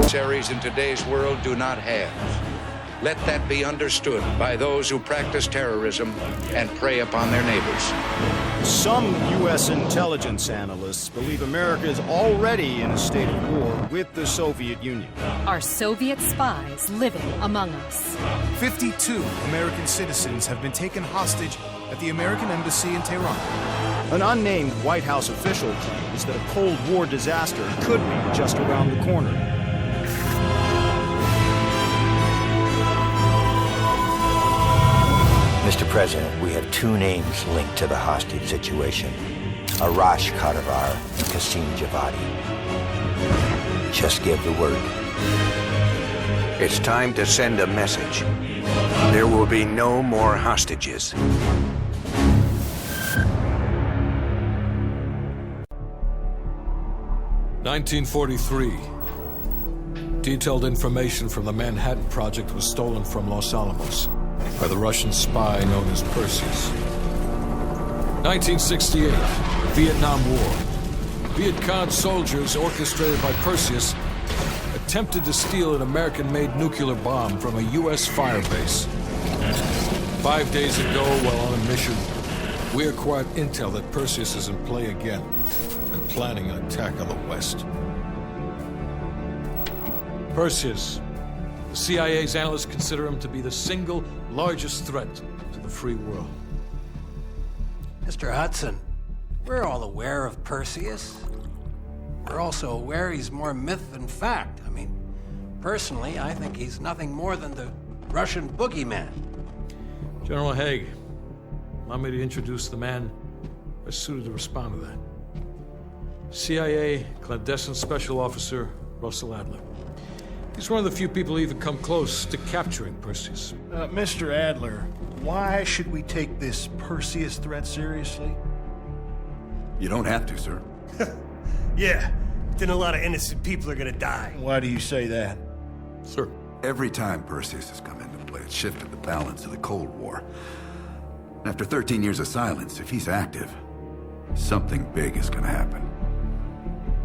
adversaries in today's world do not have. Let that be understood by those who practice terrorism and prey upon their neighbors. Some U.S. intelligence analysts believe America is already in a state of war with the Soviet Union. Are Soviet spies living among us? 52 American citizens have been taken hostage at the American Embassy in Tehran. An unnamed White House official claims that a Cold War disaster could be just around the corner. Mr. President, we have two names linked to the hostage situation. Arash Kadivar and Qasim Javadi. Just give the word. It's time to send a message. There will be no more hostages. (1943). Detailed information from the Manhattan Project was stolen from Los Alamos by the Russian spy known as Perseus. 1968, Vietnam War. Viet Cong soldiers, orchestrated by Perseus, attempted to steal an American-made nuclear bomb from a U.S. firebase. 5 days ago, while on a mission, we acquired intel that Perseus is in play again and planning an attack on the West. Perseus. The CIA's analysts consider him to be the single largest threat to the free world. Mr. Hudson, we're all aware of Perseus. We're also aware he's more myth than fact. I mean, personally, I think he's nothing more than the Russian boogeyman. General Haig, allow me to introduce the man best suited to respond to that. CIA clandestine special officer Russell Adler. He's one of the few people who even come close to capturing Perseus. Mr. Adler, why should we take this Perseus threat seriously? You don't have to, sir. Yeah, then a lot of innocent people are gonna die. Why do you say that? Sir. Every time Perseus has come into play, it's shifted the balance of the Cold War. After 13 years of silence, if he's active, something big is gonna happen.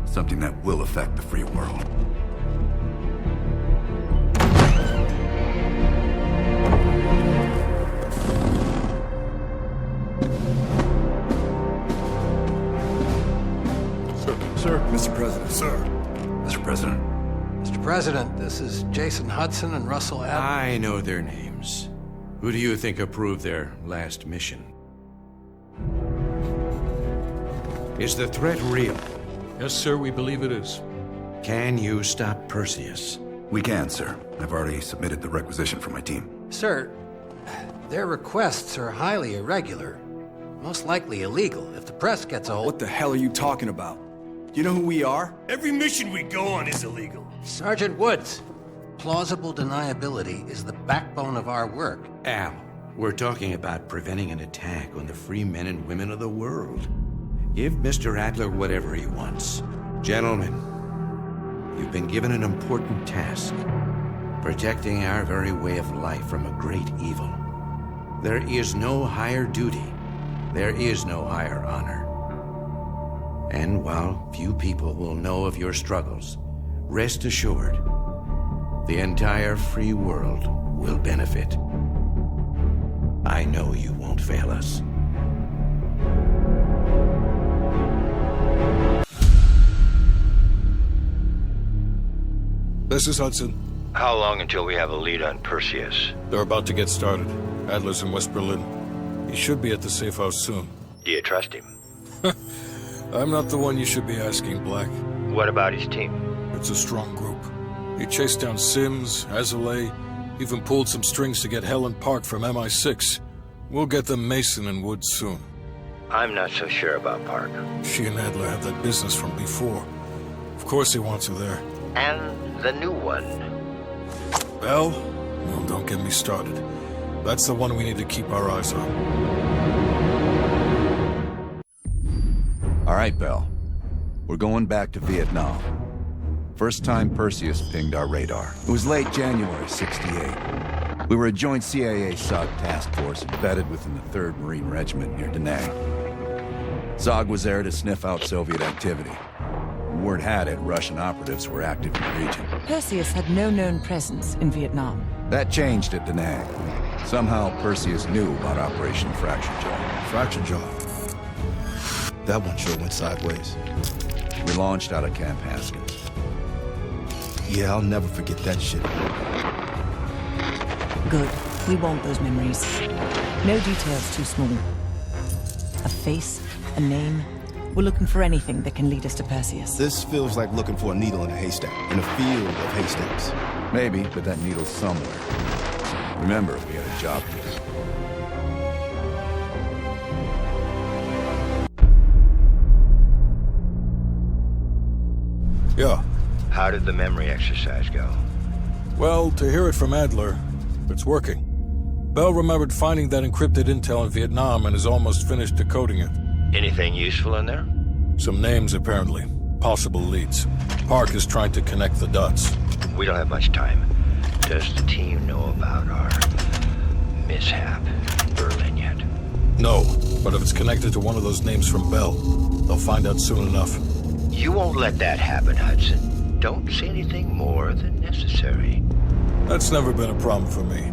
Something that will affect the free world. Sir. Mr. President. Sir. Mr. President. Mr. President, this is Jason Hudson and Russell Adler. I know their names. Who do you think approved their last mission? Is the threat real? Yes, sir, we believe it is. Can you stop Perseus? We can, sir. I've already submitted the requisition for my team. Sir, their requests are highly irregular. Most likely illegal if the press gets a hold. What the hell are you talking about? You know who we are? Every mission we go on is illegal. Sergeant Woods, plausible deniability is the backbone of our work. Al, we're talking about preventing an attack on the free men and women of the world. Give Mr. Adler whatever he wants. Gentlemen, you've been given an important task. Protecting our very way of life from a great evil. There is no higher duty. There is no higher honor. And while few people will know of your struggles, rest assured, the entire free world will benefit. I know you won't fail us. This is Hudson. How long until we have a lead on Perseus? They're about to get started. Adler's in West Berlin. He should be at the safe house soon. Do you trust him? I'm not the one you should be asking, Black. What about his team? It's a strong group. He chased down Sims, Azalea, even pulled some strings to get Helen Park from MI6. We'll get them Mason and Woods soon. I'm not so sure about Park. She and Adler have that business from before. Of course he wants her there. And the new one. Bell? Well, don't get me started. That's the one we need to keep our eyes on. All right, Bell. We're going back to Vietnam. First time Perseus pinged our radar. It was late January, '68. We were a joint CIA-SOG task force embedded within the 3rd Marine Regiment near Da Nang. SOG was there to sniff out Soviet activity. word had it Russian operatives were active in the region. Perseus had no known presence in Vietnam. That changed at Da Nang. Somehow Perseus knew about Operation Fracture Jaw. Fracture Jaw. That one sure went sideways. We launched out of Camp Haskins. Yeah, I'll never forget that shit. Good. We want those memories. No details too small. A face, a name. We're looking for anything that can lead us to Perseus. This feels like looking for a needle in a haystack, in a field of haystacks. Maybe, but that needle's somewhere. Remember, we had a job to do. Yeah. How did the memory exercise go? Well, to hear it from Adler, it's working. Bell remembered finding that encrypted intel in Vietnam and is almost finished decoding it. Anything useful in there? Some names, apparently. Possible leads. Park is trying to connect the dots. We don't have much time. Does the team know about our mishap in Berlin yet? No, but if it's connected to one of those names from Bell, they'll find out soon enough. You won't let that happen, Hudson. Don't say anything more than necessary. That's never been a problem for me.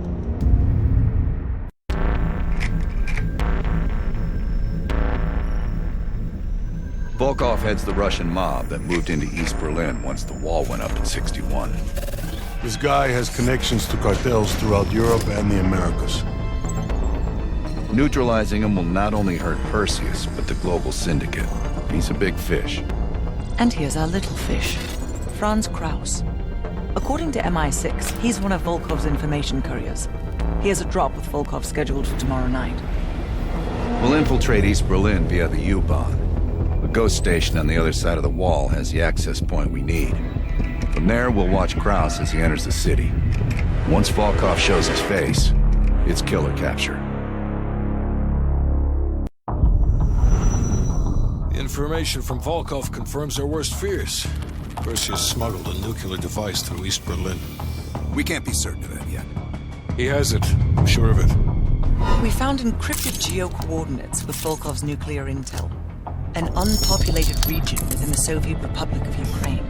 Volkov heads the Russian mob that moved into East Berlin once the wall went up in '61. This guy has connections to cartels throughout Europe and the Americas. Neutralizing him will not only hurt Perseus, but the global syndicate. He's a big fish. And here's our little fish, Franz Kraus. According to MI6, he's one of Volkov's information couriers. He has a drop with Volkov scheduled for tomorrow night. We'll infiltrate East Berlin via the U-Bahn. The ghost station on the other side of the wall has the access point we need. From there, we'll watch Kraus as he enters the city. Once Volkov shows his face, it's killer capture. The information from Volkov confirms our worst fears. Perseus smuggled a nuclear device through East Berlin. We can't be certain of that yet. He has it. I'm sure of it. We found encrypted geo-coordinates with Volkov's nuclear intel. An unpopulated region within the Soviet Republic of Ukraine.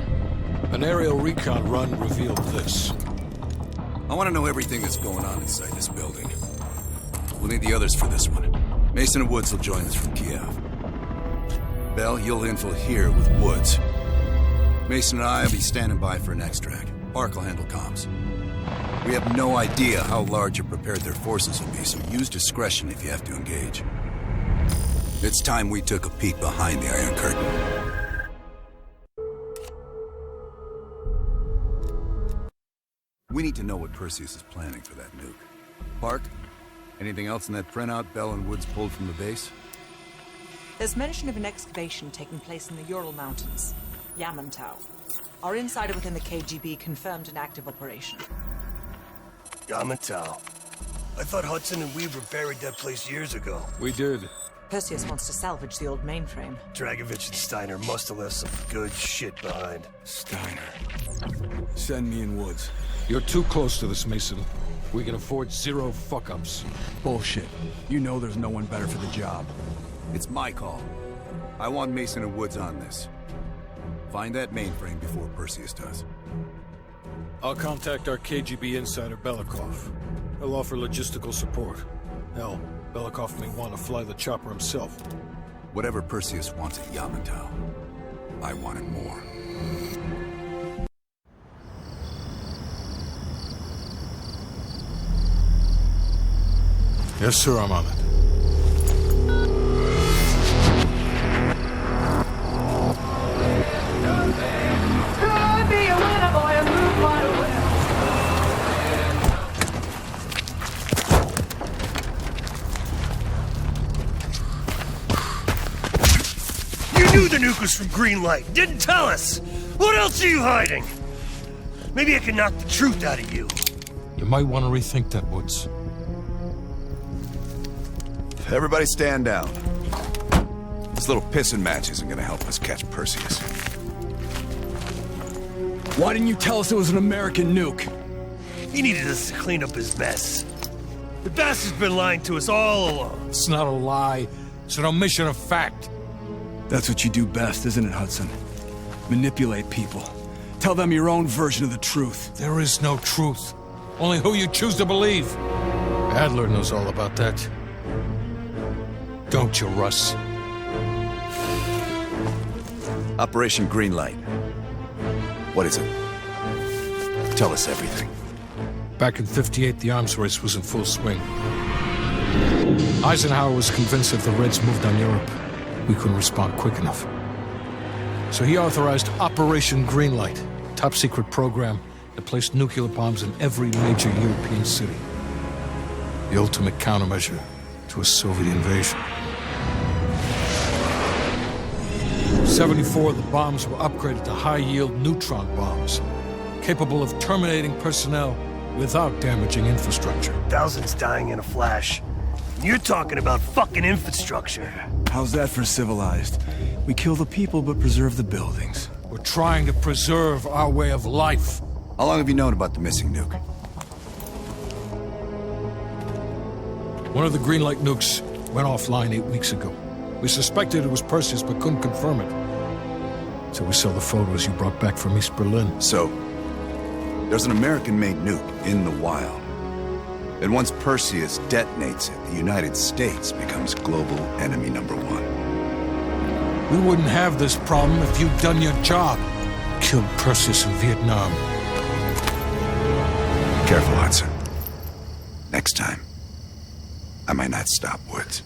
An aerial recon run revealed this. I want to know everything that's going on inside this building. We'll need the others for this one. Mason and Woods will join us from Kiev. Bell, you'll infil here with Woods. Mason and I will be standing by for an extract. Park will handle comms. We have no idea how large or prepared their forces will be, so use discretion if you have to engage. It's time we took a peek behind the Iron Curtain. We need to know what Perseus is planning for that nuke. Park, anything else in that printout Bell and Woods pulled from the base? There's mention of an excavation taking place in the Ural Mountains, Yamantau. Our insider within the KGB confirmed an active operation. Yamantau. I thought Hudson and Weaver buried that place years ago. We did. Perseus wants to salvage the old mainframe. Dragovich and Steiner must have left some good shit behind. Steiner. Send me in Woods. You're too close to this, Mason. We can afford zero fuck-ups. Bullshit. You know there's no one better for the job. It's my call. I want Mason and Woods on this. Find that mainframe before Perseus does. I'll contact our KGB insider Belikov. He'll offer logistical support. Hell, Belikov may want to fly the chopper himself. Whatever Perseus wants at Yamantau, I want it more. Yes, sir, I'm on it. The nuke was from Green Light. Didn't tell us. What else are you hiding? Maybe I can knock the truth out of you. You might want to rethink that, Woods. Everybody stand down. This little pissing match isn't gonna help us catch Perseus. Why didn't you tell us it was an American nuke? He needed us to clean up his mess. The bastard's been lying to us all along. It's not a lie. It's an omission of fact. That's what you do best, isn't it, Hudson? manipulate people. Tell them your own version of the truth. There is no truth. Only who you choose to believe. Adler knows all about that. Don't you, Russ? Operation Greenlight. What is it? Tell us everything. Back in '58, the arms race was in full swing. Eisenhower was convinced if the Reds moved on Europe, we couldn't respond quick enough. So he authorized Operation Greenlight, a top-secret program that placed nuclear bombs in every major European city. The ultimate countermeasure to a Soviet invasion. 74 of the bombs were upgraded to high-yield neutron bombs, capable of terminating personnel without damaging infrastructure. Thousands dying in a flash. You're talking about fucking infrastructure. How's that for civilized? We kill the people but preserve the buildings. We're trying to preserve our way of life. How long have you known about the missing nuke? One of the Greenlight nukes went offline 8 weeks ago. We suspected it was Perseus, but couldn't confirm it. So we saw the photos you brought back from East Berlin. So, there's an American-made nuke in the wild. And once Perseus detonates it, the United States becomes global enemy #1. We wouldn't have this problem if you'd done your job. Killed Perseus in Vietnam. Careful, Hudson. Next time, I might not stop Woods.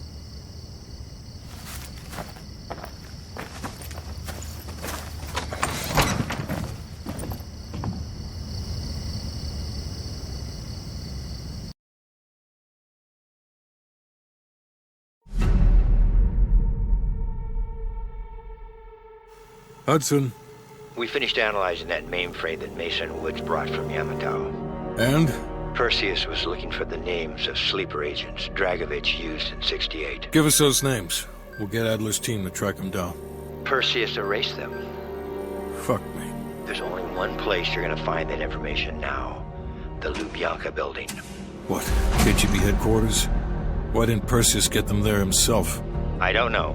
Hudson. We finished analyzing that mainframe that Mason Woods brought from Yamato. And? Perseus was looking for the names of sleeper agents Dragovich used in '68. Give us those names. We'll get Adler's team to track them down. Perseus erased them. Fuck me. There's only one place you're gonna find that information now. The Lubyanka building. What? KGB headquarters? Why didn't Perseus get them there himself? I don't know.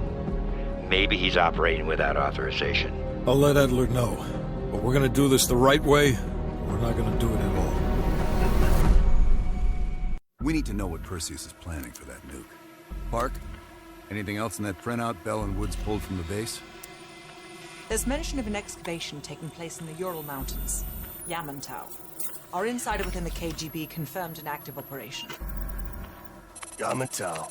Maybe he's operating without authorization. I'll let Adler know. But we're gonna do this the right way, or we're not gonna do it at all. We need to know what Perseus is planning for that nuke. Park, anything else in that printout Bell and Woods pulled from the base? There's mention of an excavation taking place in the Ural Mountains, Yamantau. Our insider within the KGB confirmed an active operation. Yamantau.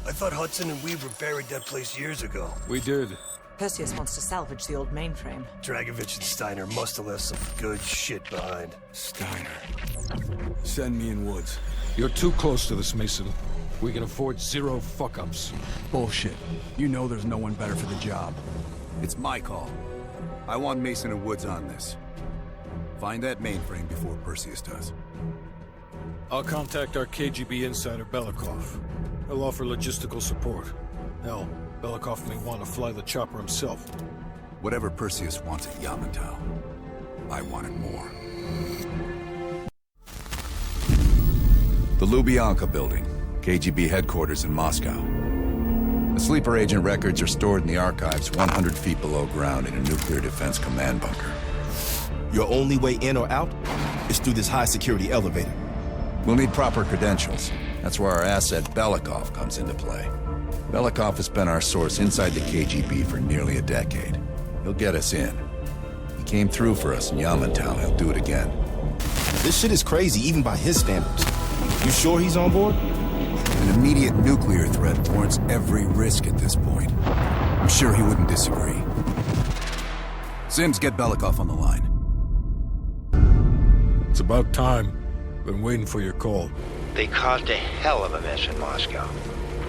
I thought Hudson and Weaver buried that place years ago. We did. Perseus wants to salvage the old mainframe. Dragovich and Steiner must have left some good shit behind. Steiner. Send me in Woods. You're too close to this, Mason. We can afford zero fuck-ups. Bullshit. You know there's no one better for the job. It's my call. I want Mason and Woods on this. Find that mainframe before Perseus does. I'll contact our KGB insider, Belikov. He'll offer logistical support. Hell, Belikov may want to fly the chopper himself. Whatever Perseus wants at Yamato, I want it more. The Lubyanka building, KGB headquarters in Moscow. The sleeper agent records are stored in the archives 100 feet below ground in a nuclear defense command bunker. Your only way in or out is through this high-security elevator. We'll need proper credentials. That's where our asset Belikov comes into play. Belikov has been our source inside the KGB for nearly a decade. He'll get us in. He came through for us in Yamantau. He'll do it again. This shit is crazy, even by his standards. You sure he's on board? An immediate nuclear threat warrants every risk at this point. I'm sure he wouldn't disagree. Sims, get Belikov on the line. It's about time. Been waiting for your call. They caused a hell of a mess in Moscow.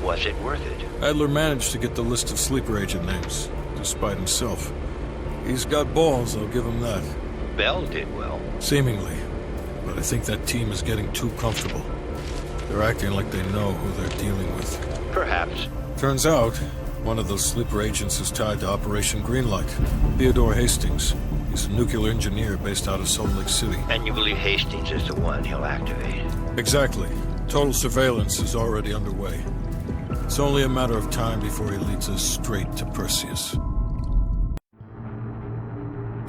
Was it worth it? Adler managed to get the list of sleeper agent names, despite himself. He's got balls, I'll give him that. Bell did well. Seemingly. But I think that team is getting too comfortable. They're acting like they know who they're dealing with. Perhaps. Turns out, one of those sleeper agents is tied to Operation Greenlight. Theodore Hastings. He's a nuclear engineer based out of Salt Lake City. And you believe Hastings is the one he'll activate? Exactly. Total surveillance is already underway. It's only a matter of time before he leads us straight to Perseus.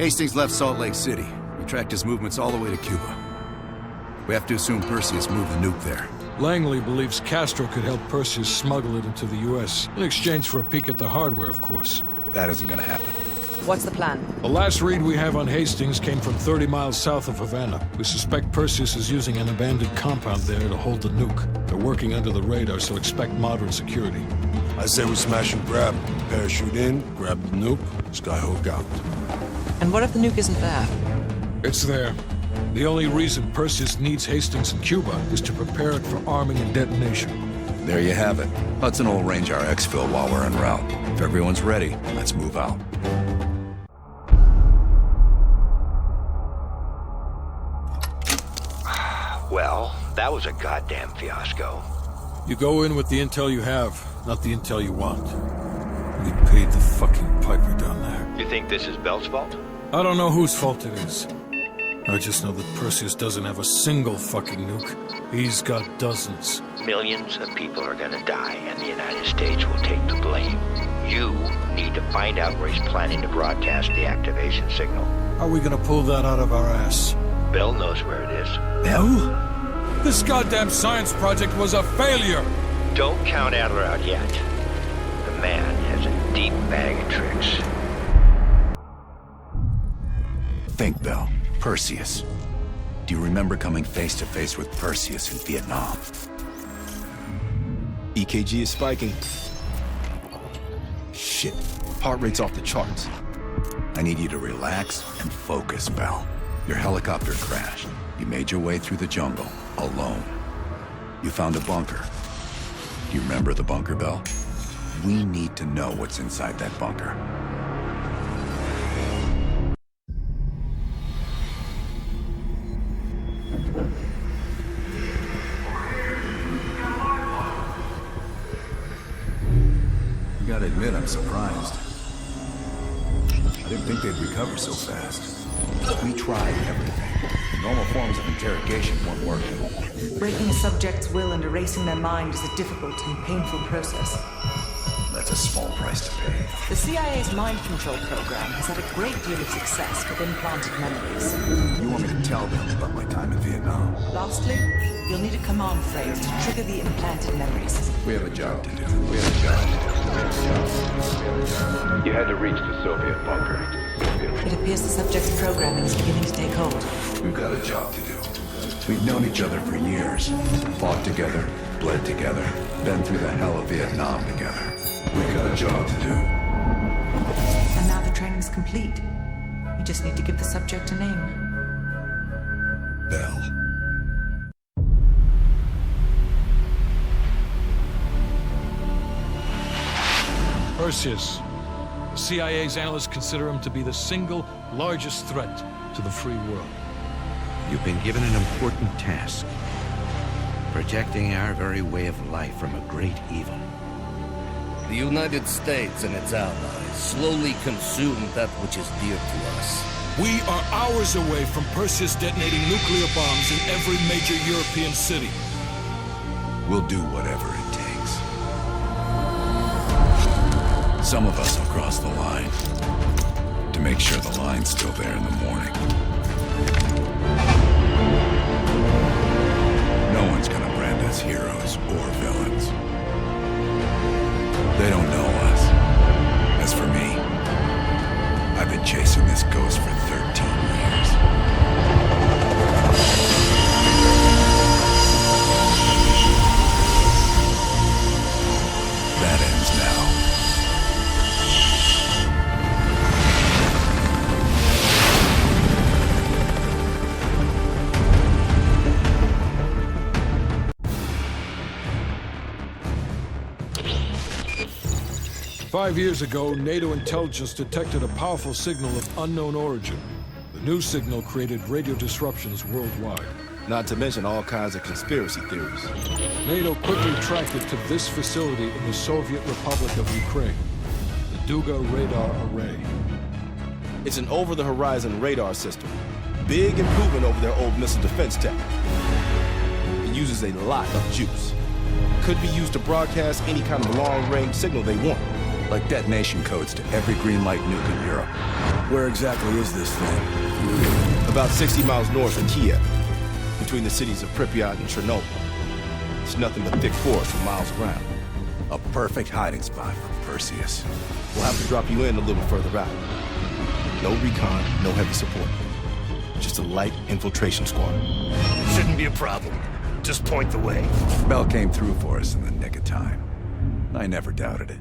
Hastings left Salt Lake City. We tracked his movements all the way to Cuba. We have to assume Perseus moved the nuke there. Langley believes Castro could help Perseus smuggle it into the U.S. in exchange for a peek at the hardware, of course. That isn't gonna happen. What's the plan? The last read we have on Hastings came from 30 miles south of Havana. We suspect Perseus is using an abandoned compound there to hold the nuke. They're working under the radar, so expect modern security. I say we smash and grab. Parachute in, grab the nuke, skyhook out. And what if the nuke isn't there? It's there. The only reason Perseus needs Hastings in Cuba is to prepare it for arming and detonation. There you have it. Hudson will arrange our exfil while we're en route. If everyone's ready, let's move out. Well, that was a goddamn fiasco. You go in with the intel you have, not the intel you want. We paid the fucking piper down there. You think this is Bell's fault? I don't know whose fault it is. I just know that Perseus doesn't have a single fucking nuke. He's got dozens. Millions of people are gonna die, and the United States will take the blame. You need to find out where he's planning to broadcast the activation signal. How are we gonna pull that out of our ass? Bell knows where it is. Bell? This goddamn science project was a failure! Don't count Adler out yet. The man has a deep bag of tricks. Think, Bell. Perseus. Do you remember coming face to face with Perseus in Vietnam? EKG is spiking. Shit. Heart rate's off the charts. I need you to relax and focus, Bell. Your helicopter crashed. You made your way through the jungle, alone. You found a bunker. Do you remember the bunker, Bell? We need to know what's inside that bunker. I gotta admit, I'm surprised. I didn't think they'd recover so fast. We tried everything. Normal forms of interrogation weren't working. Breaking a subject's will and erasing their mind is a difficult and painful process. That's a small price to pay. The CIA's mind control program has had a great deal of success with implanted memories. You want me to tell them about my time in Vietnam? Lastly, you'll need a command phrase to trigger the implanted memories. We have a job to do. We have a job to do. We have a job. You had to reach the Soviet bunker. It appears the subject's programming is beginning to take hold. We've got a job to do. We've known each other for years. Fought together, bled together, been through the hell of Vietnam together. We've got a job to do. And now the training's complete. We just need to give the subject a name. Bell. Perseus. The CIA's analysts consider him to be the single largest threat to the free world. You've been given an important task. Protecting our very way of life from a great evil. The United States and its allies slowly consume that which is dear to us. We are hours away from Perseus detonating nuclear bombs in every major European city. We'll do whatever it takes. Some of us will cross the line to make sure the line's still there in the morning. No one's gonna brand us heroes or villains. They don't know us. As for me, I've been chasing this ghost for 13 years. That ends now. 5 years ago, NATO intelligence detected a powerful signal of unknown origin. The new signal created radio disruptions worldwide. Not to mention all kinds of conspiracy theories. NATO quickly tracked it to this facility in the Soviet Republic of Ukraine, the Duga Radar Array. It's an over-the-horizon radar system. Big improvement over their old missile defense tech. It uses a lot of juice. Could be used to broadcast any kind of long-range signal they want. like detonation codes to every green light nuke in Europe. Where exactly is this thing? About 60 miles north of Kiev, between the cities of Pripyat and Chernobyl. It's nothing but thick forest for miles around. A perfect hiding spot for Perseus. We'll have to drop you in a little further out. No recon, no heavy support. Just a light infiltration squad. Shouldn't be a problem. Just point the way. Bell came through for us in the nick of time. I never doubted it.